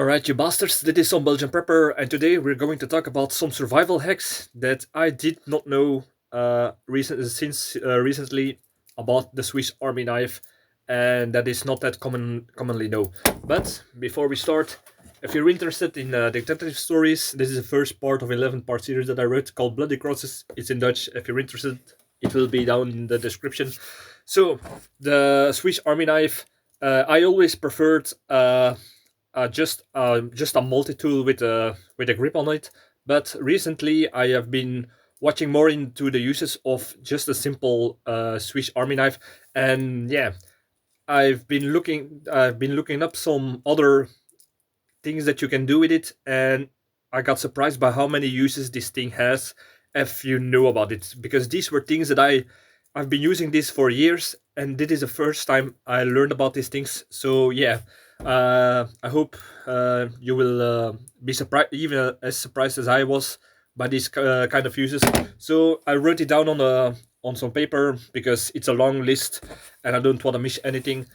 Alright, you bastards, this is Some-Belgian-prepper, and today we're going to talk about some survival hacks that I did not know recently about the Swiss Army knife, and that is not that commonly known. But before we start, if you're interested in detective stories, this is the first part of 11-part series that I wrote called Bloody Crosses. It's in Dutch. If you're interested, it will be down in the description. So, the Swiss Army knife, I always preferred just a multi-tool with a grip on it. But recently, I have been watching more into the uses of just a simple Swiss Army knife, and yeah, I've been looking up some other things that you can do with it, and I got surprised by how many uses this thing has if you know about it, because these were things that I've been using this for years, and this is the first time I learned about these things. So yeah, I hope you will be surprised, even as surprised as I was by these kind of uses. So I wrote it down on some paper because it's a long list, and I don't want to miss anything.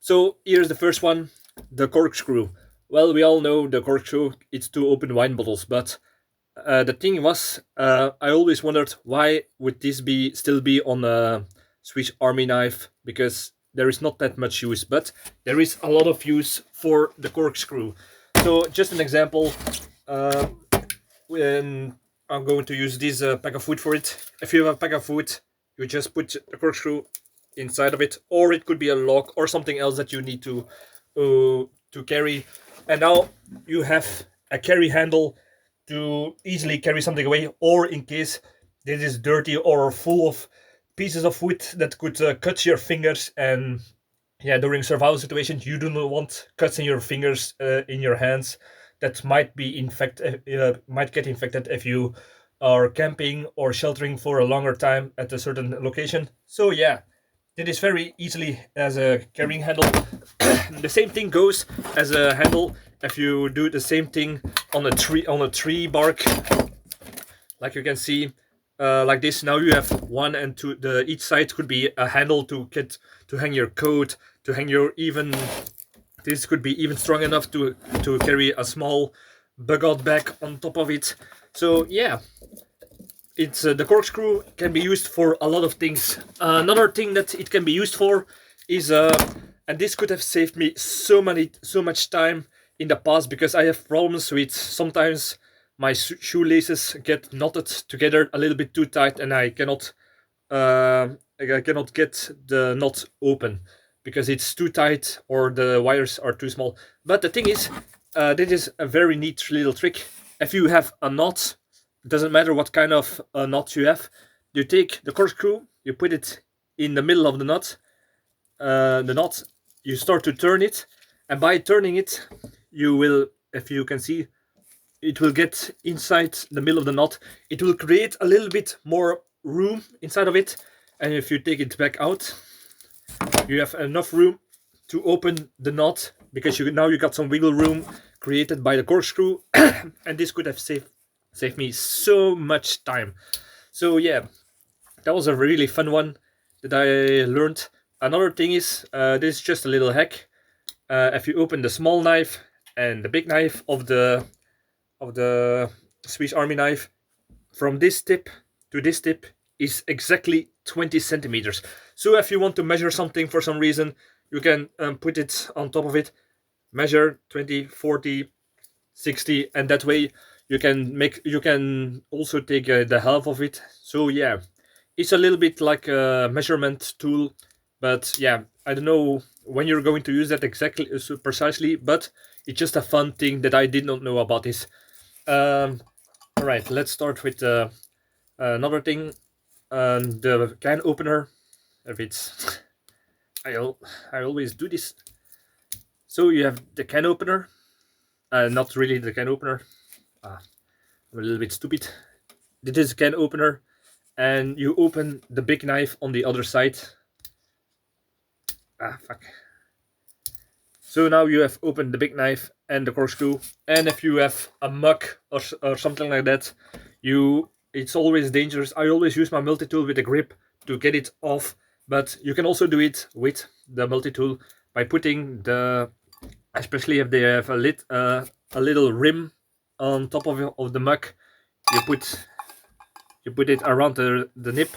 So here's the first one: the corkscrew. Well, we all know the corkscrew. It's to open wine bottles, but the thing was, I always wondered why would this be still be on a Swiss Army knife, because there is not that much use, but there is a lot of use for the corkscrew. So just an example, uh, when I'm going to use this pack of wood for it. If you have a pack of wood, you just put the corkscrew inside of it, or it could be a lock or something else that you need to carry. And now you have a carry handle to easily carry something away, or in case this is dirty or full of pieces of wood that could cut your fingers. And yeah, during survival situations, you do not want cuts in your fingers, in your hands, that might get infected if you are camping or sheltering for a longer time at a certain location. So yeah, it is very easily as a carrying handle. The same thing goes as a handle if you do the same thing on a tree bark, like you can see, like this. Now you have one and two. The each side could be a handle to hang your coat, to hang your even. This could be even strong enough to carry a small bug out bag on top of it. So yeah, it's the corkscrew can be used for a lot of things. Another thing that it can be used for is and this could have saved me so much time in the past, because I have problems with sometimes my shoelaces get knotted together a little bit too tight, and I cannot get the knot open because it's too tight or the wires are too small. But the thing is, this is a very neat little trick. If you have a knot, it doesn't matter what kind of knot you have. You take the corkscrew, you put it in the middle of the knot. You start to turn it, and by turning it, you will, if you can see, it will get inside the middle of the knot. It will create a little bit more room inside of it, and if you take it back out, you have enough room to open the knot, because now you got some wiggle room created by the corkscrew, and this could have saved me so much time. So yeah, that was a really fun one that I learned. Another thing is, this is just a little hack. If you open the small knife and the big knife of the Swiss Army knife, from this tip to this tip is exactly 20 centimeters. So if you want to measure something for some reason, you can put it on top of it, measure 20, 40, 60, and that way you can also take the half of it. So yeah, it's a little bit like a measurement tool, but yeah, I don't know when you're going to use that exactly, so precisely, but it's just a fun thing that I did not know about this. All right, let's start with another thing. The can opener. If it's, I always do this. So you have the can opener. Not really the can opener. I'm a little bit stupid. This is a can opener, and you open the big knife on the other side. Fuck. So now you have opened the big knife and the corkscrew, and if you have a mug or something like that, it's always dangerous. I always use my multi-tool with a grip to get it off, but you can also do it with the multi-tool by putting especially if they have a lid, a little rim on top of the mug. You put it around the nip,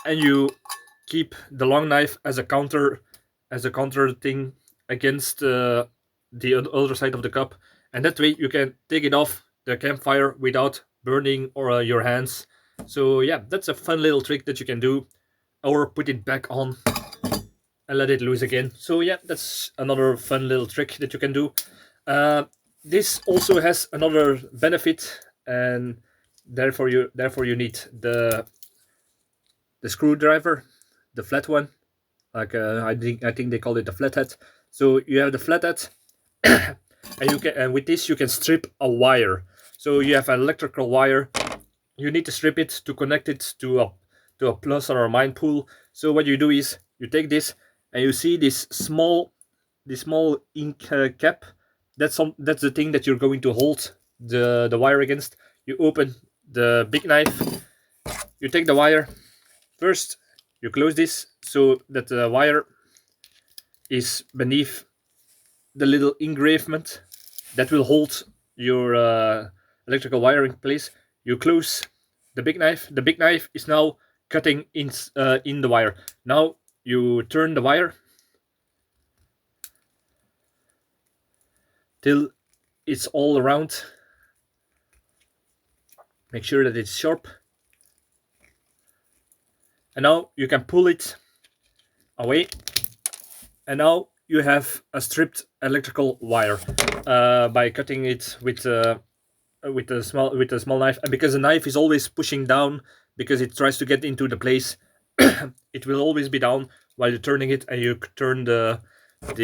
and you keep the long knife as a counter thing against the other side of the cup, and that way you can take it off the campfire without burning or your hands. So yeah, that's a fun little trick that you can do, or put it back on and let it loose again. So yeah, that's another fun little trick that you can do. Uh, this also has another benefit, and therefore you need the screwdriver, the flat one. Like I think they call it the flathead. So you have the flathead, and with this you can strip a wire. So you have an electrical wire. You need to strip it to connect it to a plus or a mine pool. So what you do is you take this, and you see this small ink cap. That's the thing that you're going to hold the wire against. You open the big knife. You take the wire. First, you close this so that the wire is beneath the little engravement that will hold your electrical wire in place. You close the big knife. The big knife is now cutting in the wire. Now you turn the wire till it's all around. Make sure that it's sharp. And now you can pull it away. And now you have a stripped electrical wire by cutting it with a small knife. And because the knife is always pushing down, because it tries to get into the place, it will always be down while you're turning it, and you turn the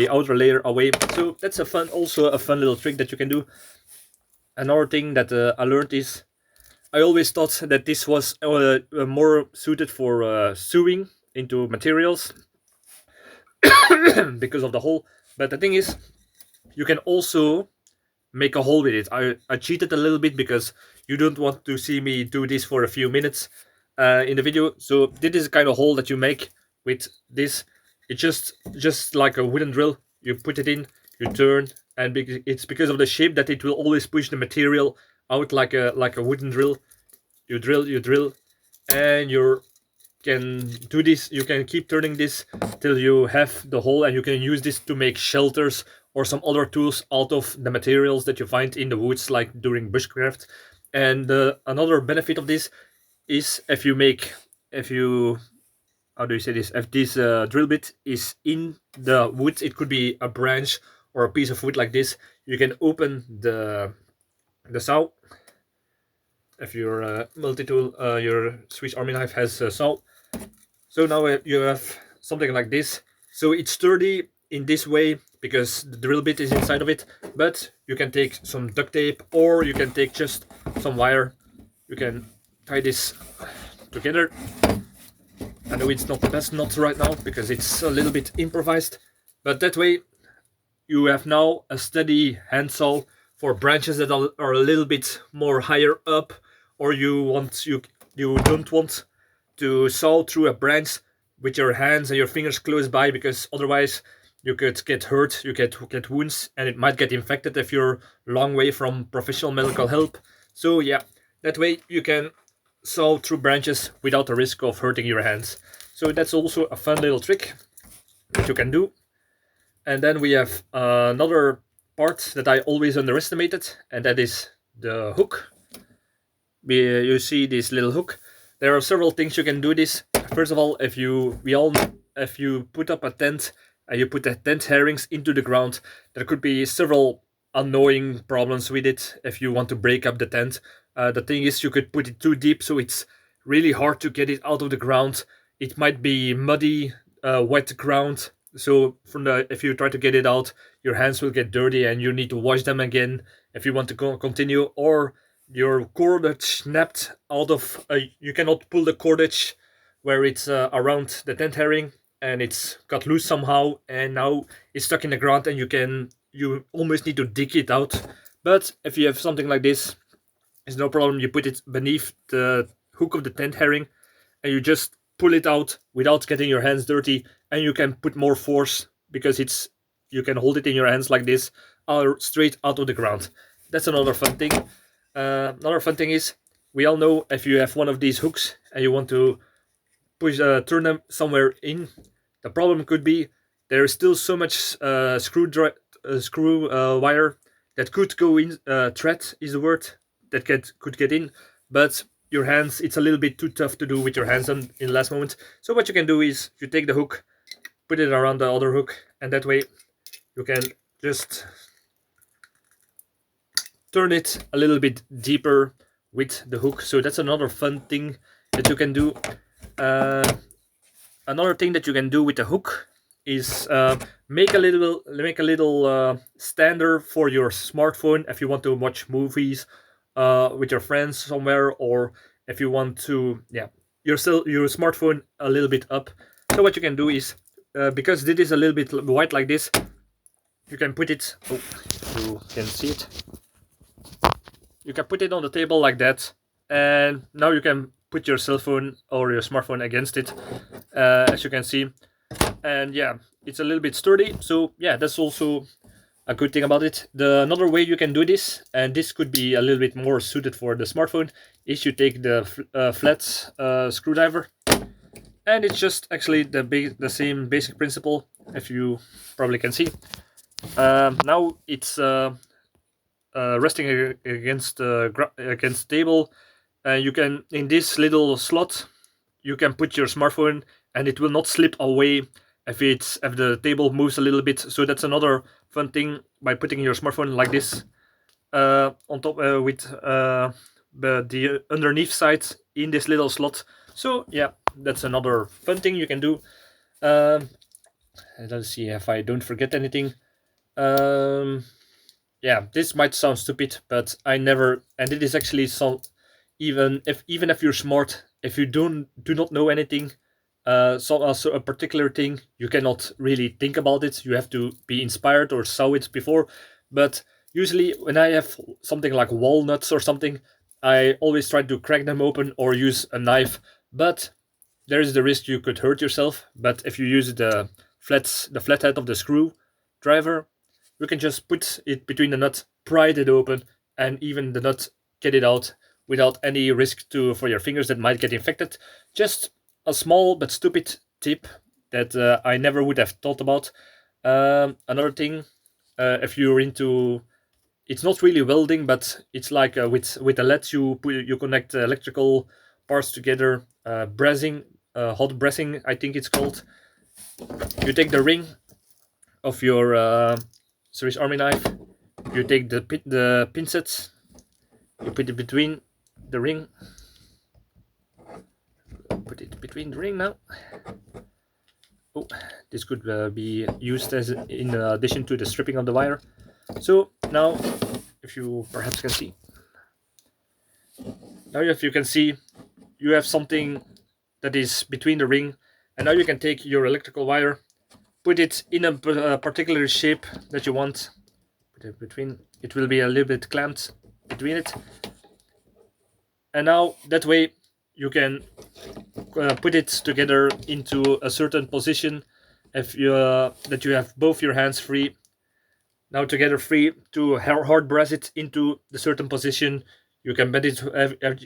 outer layer away. So that's also a fun little trick that you can do. Another thing that I learned is, I always thought that this was more suited for sewing into materials because of the hole. But the thing is, you can also make a hole with it. I cheated a little bit because you don't want to see me do this for a few minutes in the video. So this is the kind of hole that you make with this. It's just like a wooden drill. You put it in, you turn, and it's because of the shape that it will always push the material out like a wooden drill. You drill, and you can do this. You can keep turning this till you have the hole, and you can use this to make shelters or some other tools out of the materials that you find in the woods, like during bushcraft. And another benefit of this is if you how do you say this? If this drill bit is in the wood, it could be a branch or a piece of wood like this. You can open the saw. If your multi-tool, your Swiss Army knife has a saw. So now you have something like this. So it's sturdy in this way because the drill bit is inside of it, but you can take some duct tape, or you can take just some wire. You can tie this together. I know it's not the best knot right now because it's a little bit improvised, but that way you have now a steady handsaw for branches that are a little bit more higher up, or you don't want to saw through a branch with your hands and your fingers close by, because otherwise you could get hurt, you get wounds, and it might get infected if you're a long way from professional medical help. So yeah, that way you can saw through branches without the risk of hurting your hands. So that's also a fun little trick that you can do. And then we have another part that I always underestimated, and that is the hook. You see this little hook. There are several things you can do this. First of all, if you put up a tent and you put the tent herrings into the ground, there could be several annoying problems with it if you want to break up the tent. The thing is, you could put it too deep, so it's really hard to get it out of the ground. It might be muddy, wet ground. So if you try to get it out, your hands will get dirty and you need to wash them again if you want to continue. Or your cordage snapped out of. You cannot pull the cordage where it's around the tent herring, and it's got loose somehow, and now it's stuck in the ground, and you almost need to dig it out. But if you have something like this, it's no problem. You put it beneath the hook of the tent herring, and you just pull it out without getting your hands dirty, and you can put more force because you can hold it in your hands like this, straight out of the ground. that's another fun thing. Another fun thing is, we all know if you have one of these hooks and you want to turn them somewhere in, the problem could be there is still so much screw wire that could go in. Thread is the word that could get in, but your hands, it's a little bit too tough to do with your hands in the last moment. So what you can do is you take the hook, put it around the other hook, and that way you can just turn it a little bit deeper with the hook. So that's another fun thing that you can do. Another thing that you can do with the hook is make a little stander for your smartphone if you want to watch movies with your friends somewhere, or if you want to, yeah, your smartphone a little bit up. So what you can do is, because this is a little bit wide like this, you can put it. Oh, you can see it. You can put it on the table like that, and now you can put your cell phone or your smartphone against it, as you can see. And yeah, it's a little bit sturdy, so yeah, that's also a good thing about it. Another way you can do this, and this could be a little bit more suited for the smartphone, is you take the flat screwdriver, and it's just actually the same basic principle, if you probably can see. Now it's resting against against table. You can, in this little slot, you can put your smartphone, and it will not slip away if the table moves a little bit. So that's another fun thing by putting your smartphone like this on top with the underneath side in this little slot. So yeah, that's another fun thing you can do. Let's see if I don't forget anything. Yeah, this might sound stupid, but I never, and it is actually so, even if you're smart, if you do not know anything, also a particular thing, you cannot really think about it. You have to be inspired or saw it before. But usually when I have something like walnuts or something, I always try to crack them open or use a knife. But there is the risk you could hurt yourself. But if you use the flathead of the screwdriver, you can just put it between the nut, pry it open, and even the nut get it out without any risk for your fingers that might get infected. Just a small but stupid tip that I never would have thought about. Another thing, if you're into, it's not really welding, but it's like with a LED you connect electrical parts together. Brassing, hot brassing, I think it's called. You take the ring of your Swiss Army knife. You take the pincets. You put it between the ring. Put it between the ring now. Oh, this could be used as in addition to the stripping of the wire. So now, if you perhaps can see, now if you can see, you have something that is between the ring, and now you can take your electrical wire, put it in a particular shape that you want. Put it between. It will be a little bit clamped between it, and now that way you can put it together into a certain position. If you that you have both your hands free, now together free to hard brass it into the certain position. You can bend it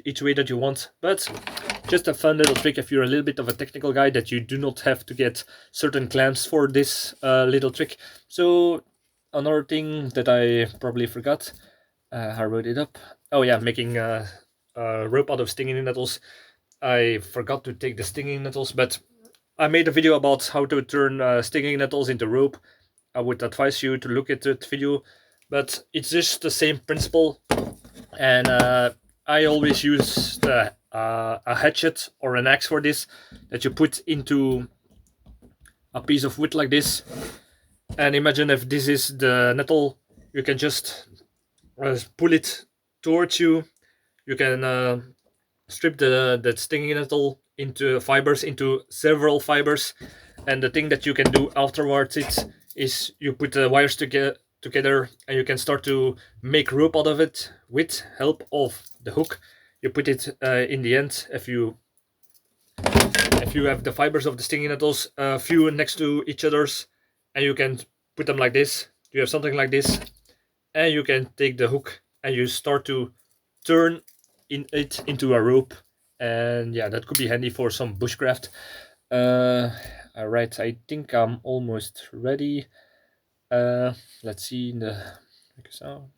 each way that you want, but just a fun little trick if you're a little bit of a technical guy, that you do not have to get certain clamps for this little trick. So another thing that I probably forgot, I wrote it up. Oh yeah, making a rope out of stinging nettles. I forgot to take the stinging nettles, but I made a video about how to turn stinging nettles into rope. I would advise you to look at that video, but it's just the same principle. And I always use a hatchet or an axe for this, that you put into a piece of wood like this. And imagine if this is the nettle, you can just pull it towards you. You can strip the stinging nettle into fibers, into several fibers. And the thing that you can do afterwards is you put the wires together, and you can start to make rope out of it with help of the hook. You put it in the end, if you have the fibers of the stinging nettles a few next to each other's, and you can put them like this. You have something like this, and you can take the hook and you start to turn it into a rope, and yeah, that could be handy for some bushcraft. uh all right, I think I'm almost ready. uh let's see in the so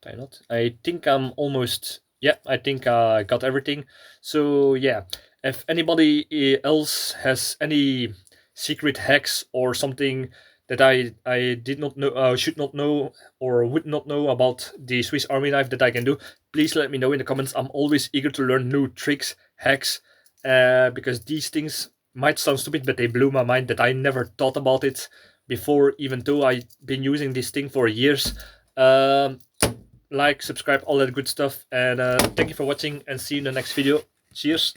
I not? I think I'm almost. Yeah, I think I got everything. So yeah, if anybody else has any secret hacks or something that I did not know, should not know, or would not know about the Swiss Army knife that I can do, please let me know in the comments. I'm always eager to learn new tricks, hacks, because these things might sound stupid, but they blew my mind that I never thought about it before, even though I've been using this thing for years. Um, like, subscribe, all that good stuff. And thank you for watching, and see you in the next video. Cheers.